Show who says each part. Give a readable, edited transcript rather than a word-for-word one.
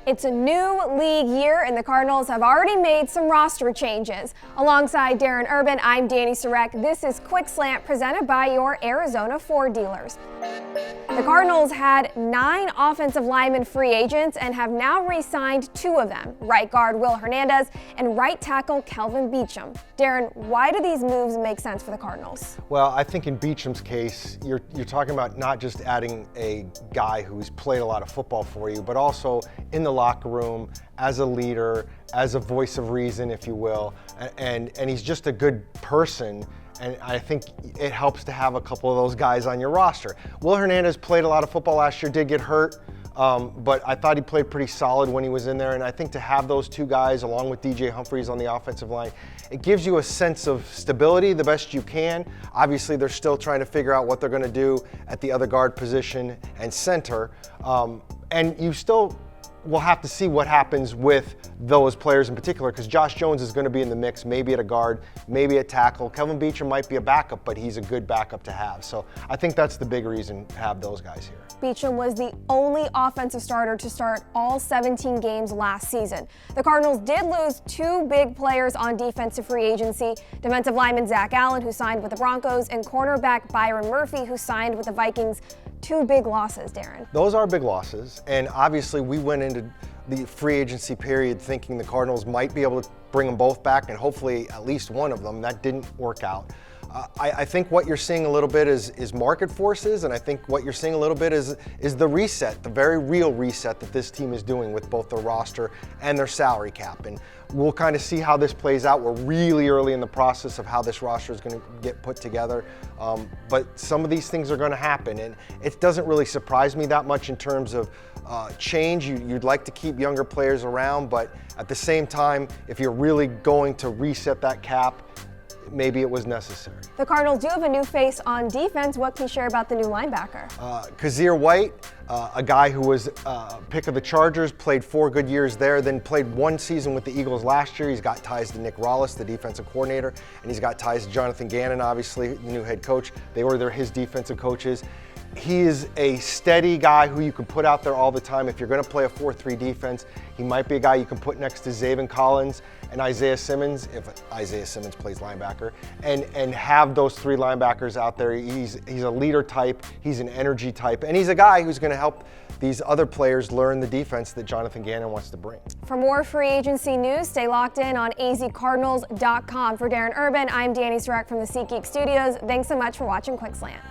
Speaker 1: It's a new league year, and the Cardinals have already made some roster changes. Alongside Darren Urban, I'm Dani Sureck. This is Quick Slant presented by your Arizona Ford dealers. The Cardinals had 9 offensive linemen free agents and have now re-signed 2 of them, right guard Will Hernandez and right tackle Kelvin Beachum. Darren, why do these moves make sense for the Cardinals?
Speaker 2: Well, I think in Beachum's case, you're talking about not just adding a guy who's played a lot of football for you, but also in the locker room as a leader, as a voice of reason, if you will, and he's just a good person. And I think it helps to have a couple of those guys on your roster. Will Hernandez played a lot of football last year, did get hurt, but I thought he played pretty solid when he was in there. And I think to have those 2 guys along with DJ Humphries on the offensive line, it gives you a sense of stability the best you can. Obviously, they're still trying to figure out what they're going to do at the other guard position and center. And you still we'll have to see what happens with those players in particular, because Josh Jones is going to be in the mix, maybe at a guard, maybe at tackle. Kelvin Beachum might be a backup, but he's a good backup to have. So I think that's the big reason to have those guys here.
Speaker 1: Beachum was the only offensive starter to start all 17 games last season. The Cardinals did lose 2 big players on defensive free agency, defensive lineman Zach Allen, who signed with the Broncos, and cornerback Byron Murphy, who signed with the Vikings. 2 big losses, Darren.
Speaker 2: Those are big losses, and obviously we went into the free agency period thinking the Cardinals might be able to bring them both back, and hopefully at least one of them. That didn't work out. I think what you're seeing a little bit is market forces, and I think what you're seeing a little bit is the reset, the very real reset that this team is doing with both their roster and their salary cap. And we'll kind of see how this plays out. We're really early in the process of how this roster is going to get put together, but some of these things are going to happen, and it doesn't really surprise me that much in terms of change. You'd like to keep younger players around, but at the same time, if you're really going to reset that cap, maybe it was necessary.
Speaker 1: The Cardinals do have a new face on defense. What can you share about the new linebacker?
Speaker 2: Kazir White, a guy who was pick of the Chargers, played 4 good years there, then played 1 season with the Eagles last year. He's got ties to Nick Rollis, the defensive coordinator, and he's got ties to Jonathan Gannon, obviously, the new head coach. They were his defensive coaches. He is a steady guy who you can put out there all the time. If you're going to play a 4-3 defense, he might be a guy you can put next to Zaven Collins and Isaiah Simmons, if Isaiah Simmons plays linebacker, and have those 3 linebackers out there. He's a leader type, he's an energy type, and he's a guy who's going to help these other players learn the defense that Jonathan Gannon wants to bring.
Speaker 1: For more free agency news, stay locked in on azcardinals.com. For Darren Urban, I'm Dani Sureck from the SeatGeek Studios. Thanks so much for watching Quick Slant.